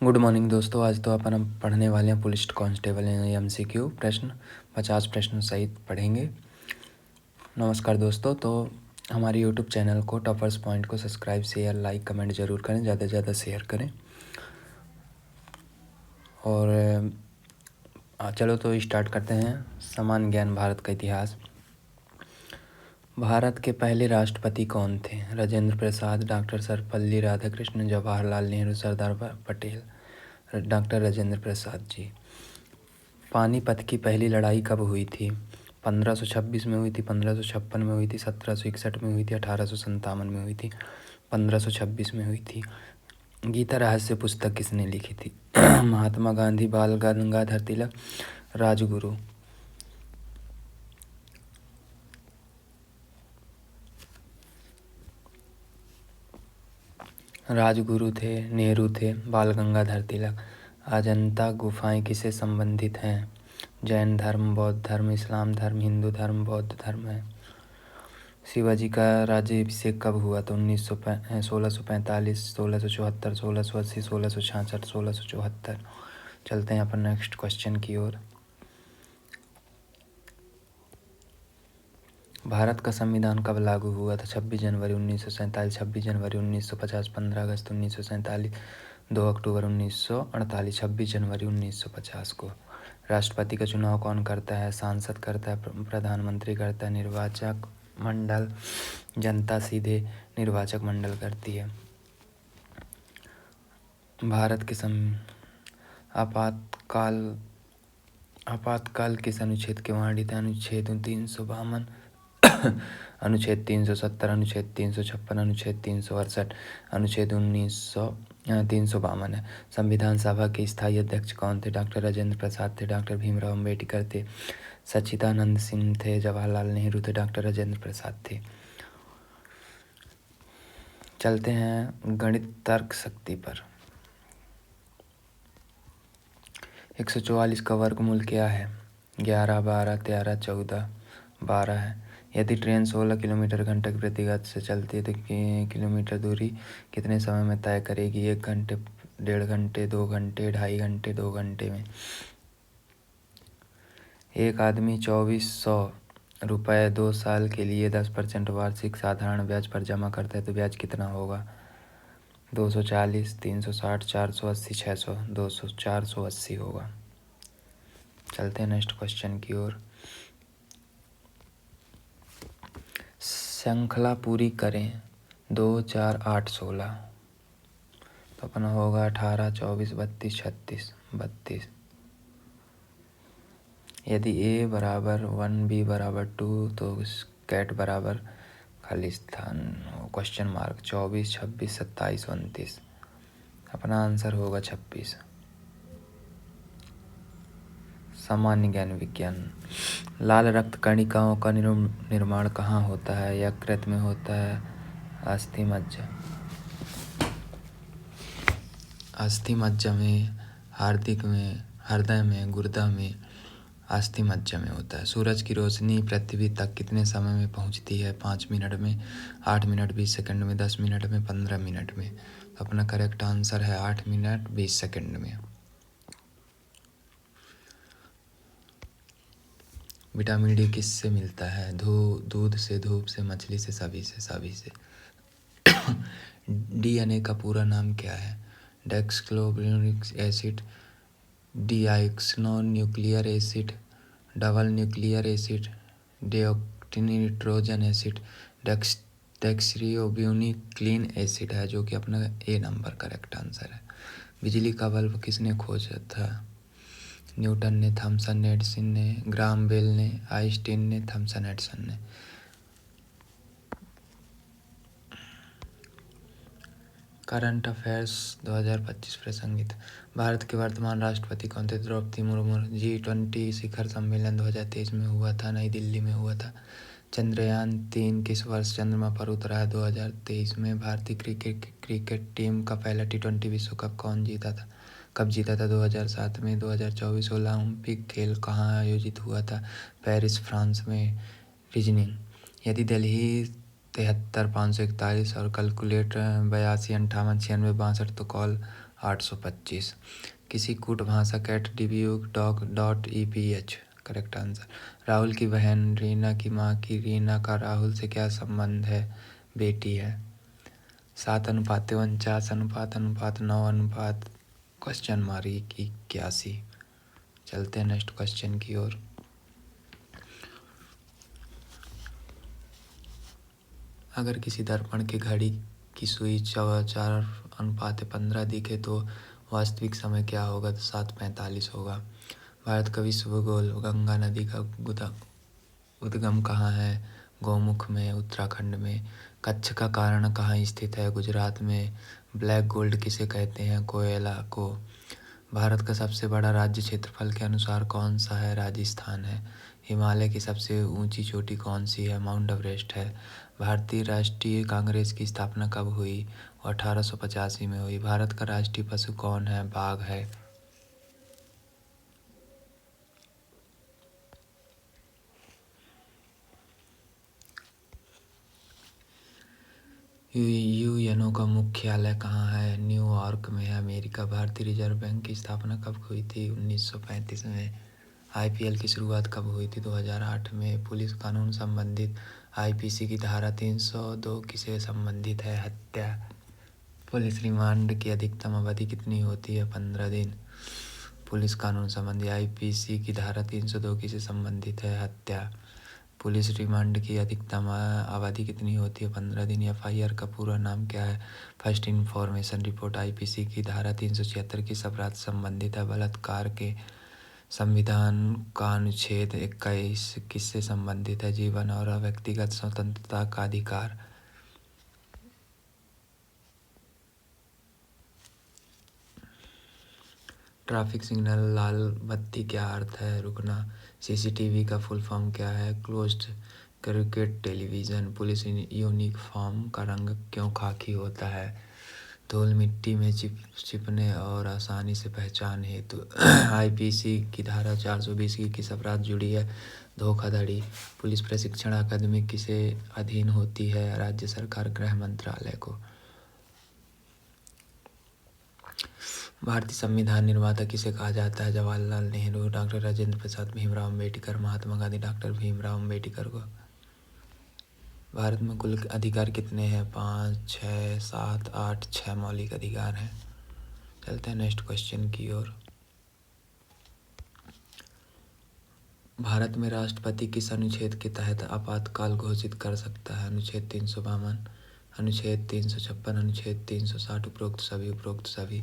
Good morning दोस्तों। आज तो अपन हम पढ़ने वाले हैं पुलिस कांस्टेबल MCQ प्रश्न 50 प्रश्न सहित पढ़ेंगे। नमस्कार दोस्तों। तो हमारे यूट्यूब चैनल को टॉपर्स पॉइंट को सब्सक्राइब शेयर लाइक कमेंट ज़रूर करें, ज़्यादा से ज़्यादा शेयर करें। और चलो तो स्टार्ट करते हैं। सामान्य ज्ञान भारत का इतिहास। भारत के पहले राष्ट्रपति कौन थे? राजेंद्र प्रसाद, डॉक्टर सर्वपल्ली राधाकृष्णन, जवाहरलाल नेहरू, सरदार पटेल। डॉक्टर राजेंद्र प्रसाद जी। पानीपत की पहली लड़ाई कब हुई थी? 1526 में हुई थी, 1556 में हुई थी, 1761 में हुई थी, 1857 में हुई थी, 1526 में हुई थी। गीता रहस्य पुस्तक किसने लिखी थी? महात्मा गांधी, बाल गंगाधर तिलक, राजगुरु। राजगुरु थे, नेहरू थे, बाल गंगाधर तिलक। अजंता गुफाएं किससे संबंधित हैं? जैन धर्म, बौद्ध धर्म, इस्लाम धर्म, हिंदू धर्म, बौद्ध धर्म है। शिवाजी का राज्याभिषेक कब हुआ था? 1645, 1674, 1680, 1666, 1674। चलते हैं अपन नेक्स्ट क्वेश्चन की ओर। भारत का संविधान कब लागू हुआ था? 26 जनवरी 1947, 26 जनवरी 1950, 15 अगस्त 1947, 2 अक्टूबर 1948, 26 जनवरी 1950 को। राष्ट्रपति का चुनाव कौन करता है? सांसद करता है, प्रधानमंत्री करता है, निर्वाचक मंडल, जनता सीधे निर्वाचक मंडल करती है। भारत के आपातकाल किस अनुच्छेद के वर्णित है? अनुच्छेद 352, अनुच्छेद 370, अनुच्छेद 356, अनुच्छेद 368, अनुच्छेद 352 है। संविधान सभा के स्थायी अध्यक्ष कौन थे? डॉक्टर राजेंद्र प्रसाद थे, डॉक्टर भीमराव अम्बेडकर थे, सच्चिदानंद सिंह थे, जवाहरलाल नेहरू थे, डॉक्टर राजेंद्र प्रसाद थे। चलते हैं गणित तर्क शक्ति पर। 144 का वर्गमूल क्या है? 11, 12, 13, 14, 12 है। यदि ट्रेन 16 किलोमीटर घंटे की प्रति गति से चलती है तो किलोमीटर दूरी कितने समय में तय करेगी? 1 घंटे, 1.5 घंटे, 2 घंटे, 2.5 घंटे, 2 घंटे में। एक आदमी 2400 रुपये 2 साल के लिए 10% वार्षिक साधारण ब्याज पर जमा करता है तो ब्याज कितना होगा? 240, 360, 480, 600, 200, 480 होगा। चलते हैं नेक्स्ट क्वेश्चन की ओर। श्रृंखला पूरी करें। 2, 4, 8, 16 तो अपना होगा 18, 24, 32, 36, 32। यदि A बराबर 1, B बराबर 2 तो कैट बराबर खाली स्थान क्वेश्चन मार्क 24, 26, 27, 29। अपना आंसर होगा 26। सामान्य ज्ञान विज्ञान। लाल रक्त कणिकाओं का निर्माण कहाँ होता है? यकृत में होता है, अस्थि मज्जा में, हार्दिक में, हृदय में, गुर्दा में, अस्थि मज्जा में होता है। सूरज की रोशनी पृथ्वी तक कितने समय में पहुंचती है? 5 मिनट में, 8 मिनट 20 सेकंड में, 10 मिनट में, 15 मिनट में। तो अपना करेक्ट आंसर है 8 मिनट 20 सेकंड में। विटामिन डी किससे मिलता है? दूध से, धूप से, मछली से, सभी से। डीएनए का पूरा नाम क्या है? डेक्सक्लोरोन्यूक्लिक acid, deoxynuclear acid, double nuclear acid, deoxynitrogen acid, डेक्सरियोब्यूनिक्लीन एसिड है, जो कि अपना A नंबर करेक्ट आंसर है। बिजली का बल्ब किसने खोजा था? न्यूटन ने, थॉमसन एडिसन ने, ग्राहम बेल ने, आइंस्टीन ने, थॉमसन एडिसन ने। Current affairs 2025 प्रसंगित। भारत के वर्तमान राष्ट्रपति कौन थे? द्रौपदी मुर्मू। G20 शिखर सम्मेलन 2023 में हुआ था, नई दिल्ली में हुआ था। चंद्रयान 3 किस वर्ष चंद्रमा पर उतरा है? 2023 में। भारतीय क्रिकेट टीम का पहला T20 विश्व कप कौन जीता था? कब जीता था? 2007 में। 2024 ओलंपिक खेल कहाँ आयोजित हुआ था? पेरिस, फ्रांस में। रीजनिंग। यदि दिल्ली 73 541 और कैलकुलेट 82 58 96 62 तो कॉल 825। किसी कूटभाषा @dbuk.eph करेक्ट आंसर। राहुल की बहन रीना की माँ की रीना का राहुल से क्या संबंध है? बेटी है। 7:49:9:81। चलते हैं नेक्स्ट क्वेश्चन की ओर। अगर किसी दर्पण की घड़ी की सुई 4:15 दिखे तो वास्तविक समय क्या होगा? तो 7:45 होगा। भारत का विश्व भूगोल। गंगा नदी का उद्गम कहाँ है? गौमुख में, उत्तराखंड में। कच्छ का कारण कहाँ स्थित है? गुजरात में। ब्लैक गोल्ड किसे कहते हैं? कोयला को। भारत का सबसे बड़ा राज्य क्षेत्रफल के अनुसार कौन सा है? राजस्थान है। हिमालय की सबसे ऊंची चोटी कौन सी है? माउंट एवरेस्ट है। भारतीय राष्ट्रीय कांग्रेस की स्थापना कब हुई? 1885 में हुई। भारत का राष्ट्रीय पशु कौन है? बाघ है। यूएनओ का मुख्यालय कहाँ है? न्यूयॉर्क में है, अमेरिका। भारतीय रिजर्व बैंक की स्थापना कब हुई थी? 1935 में। आईपीएल की शुरुआत कब हुई थी? 2008 में। पुलिस कानून संबंधित आईपीसी की धारा 302 किसे संबंधित है? हत्या। पुलिस रिमांड की अधिकतम अवधि कितनी होती है? 15 दिन। पुलिस कानून संबंधी आईपीसी की धारा 302 किसे संबंधित है? हत्या। पुलिस रिमांड की अधिकतम अवधि कितनी होती है? 15 दिन। एफआईआर का पूरा नाम क्या है? First information report. आईपीसी की धारा 376 किस अपराध से संबंधित है? बलात्कार के। संविधान का अनुच्छेद 21 किससे संबंधित है? जीवन और व्यक्तिगत स्वतंत्रता का अधिकार। ट्रैफिक सिग्नल लाल बत्ती क्या अर्थ है? रुकना। सीसीटीवी का फुल फॉर्म क्या है? Closed circuit television. Police uniform का रंग क्यों खाकी होता है? धूल मिट्टी में छिपने और आसानी से पहचान हेतु। आईपीसी की धारा 420 की किस अपराध जुड़ी है? धोखाधड़ी। पुलिस प्रशिक्षण अकादमी किसे अधीन होती है? राज्य सरकार, गृह मंत्रालय को। भारतीय संविधान निर्माता किसे कहा जाता है? जवाहरलाल नेहरू, डॉक्टर राजेंद्र प्रसाद, भीमराव अम्बेडकर, महात्मा गांधी। डॉक्टर भीमराव अम्बेडकर को। भारत में कुल अधिकार कितने हैं? 5, 6, 7, 8, 6 मौलिक अधिकार हैं। चलते हैं नेक्स्ट क्वेश्चन की ओर। भारत में राष्ट्रपति किस अनुच्छेद के तहत आपातकाल घोषित कर सकता है? अनुच्छेद 352, अनुच्छेद 356, अनुच्छेद 360। उपरोक्त सभी।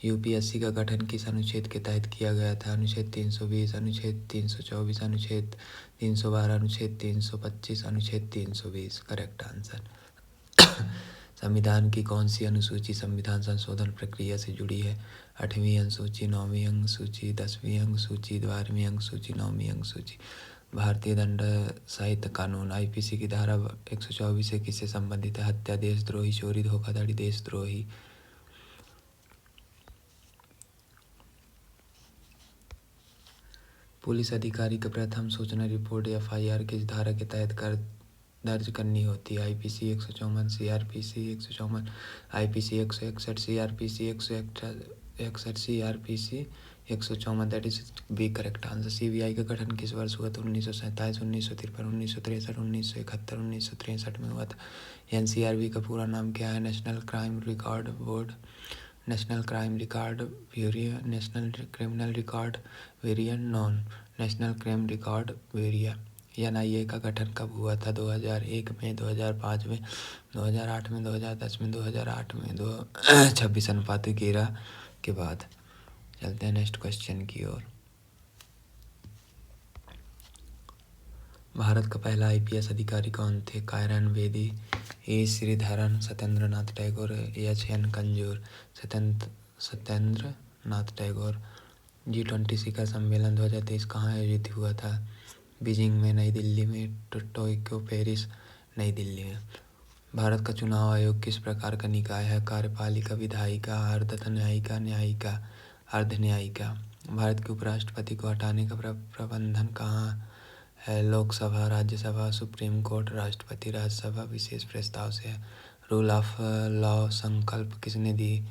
यूपीएससी का गठन किस अनुच्छेद के तहत किया गया था? अनुच्छेद 320, अनुच्छेद 324, अनुच्छेद 312, अनुच्छेद 325, अनुच्छेद 320। Correct answer. संविधान की कौन सी अनुसूची संविधान संशोधन प्रक्रिया से जुड़ी है? 8वीं अनुसूची, 9वीं अनुसूची, 10वीं अनुसूची, 12वीं अनुसूची, 9वीं अनुसूची। भारतीय दंड संहिता कानून आईपीसी की धारा 124 से किससे संबंधित है? हत्या, देशद्रोही, चोरी, धोखाधड़ी, देशद्रोही। पुलिस अधिकारी का प्रथम सूचना रिपोर्ट एफआईआर किस धारा के तहत दर्ज करनी होती है? IPC 154, CrPC 154, IPC 161, CrPC 161, CrPC 154। That is B correct answer. CBI का गठन किस वर्ष हुआ था? 1947, 1953, 1963, 1971, 1963 में हुआ था। एनसीआरबी का पूरा नाम क्या है? National crime record board, national crime record bureau, national criminal record variant, non national crime record वेरिया। एनआईए का गठन कब हुआ था? 2001 में, 2005 में, 2008 में, 2010 में, 2008 में, 26:11 के बाद। चलते हैं नेक्स्ट क्वेश्चन की ओर। भारत का पहला आईपीएस अधिकारी कौन थे? कायरन बेदी, ए श्रीधरन, सत्येंद्र नाथ टैगोर, एच.एन. कंजूर। सत्येंद्र नाथ टैगोर। G20 शिखर सम्मेलन 2023 कहाँ आयोजित हुआ था? बीजिंग में, नई दिल्ली में, टोक्यो, पेरिस, नई दिल्ली में। भारत का चुनाव आयोग किस प्रकार का निकाय है? कार्यपालिका, विधायिका, अर्धन्यायिका, न्यायिका, अर्धन्यायिका। भारत के उपराष्ट्रपति को हटाने का प्रबंधन कहाँ है। लोकसभा, राज्यसभा, सुप्रीम कोर्ट, राष्ट्रपति, राज्यसभा विशेष प्रस्ताव से है। रूल ऑफ लॉ संकल्प किसने दी?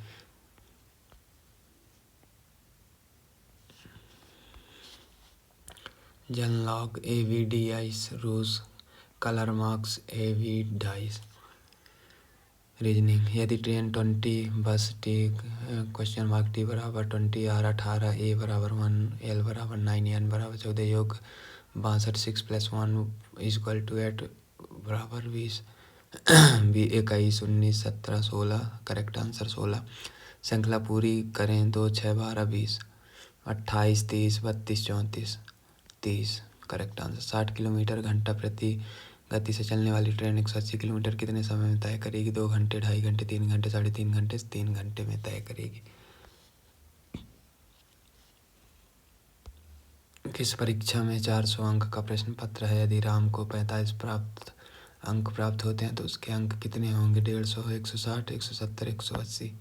John Locke. एवीडियाइस रूस। कलर मार्क्स एवीडाइस। रीजनिंग, यदि ट्रेन 20 बस टी (टी बराबर 20 आर 18 ए बराबर 1 एल बराबर 9 एन बराबर 14 योग 62 6 + 1 = 8 बराबर 20 21 19 17 16 करेक्ट आंसर 16। श्रृंखला पूरी करें 2 6 12 20 28 30 32 34 30 करेक्ट आंसर। 60 किलोमीटर घंटा प्रति गति से चलने वाली ट्रेन 180 किलोमीटर कितने समय में तय करेगी? 2 घंटे, 2.5 घंटे, 3 घंटे, 3.5 घंटे, 3 घंटे में तय करेगी। किस परीक्षा में 400 अंक का प्रश्न पत्र है? यदि राम को 45 अंक प्राप्त होते हैं तो उसके अंक कितने होंगे? 150, 160, 170, 180।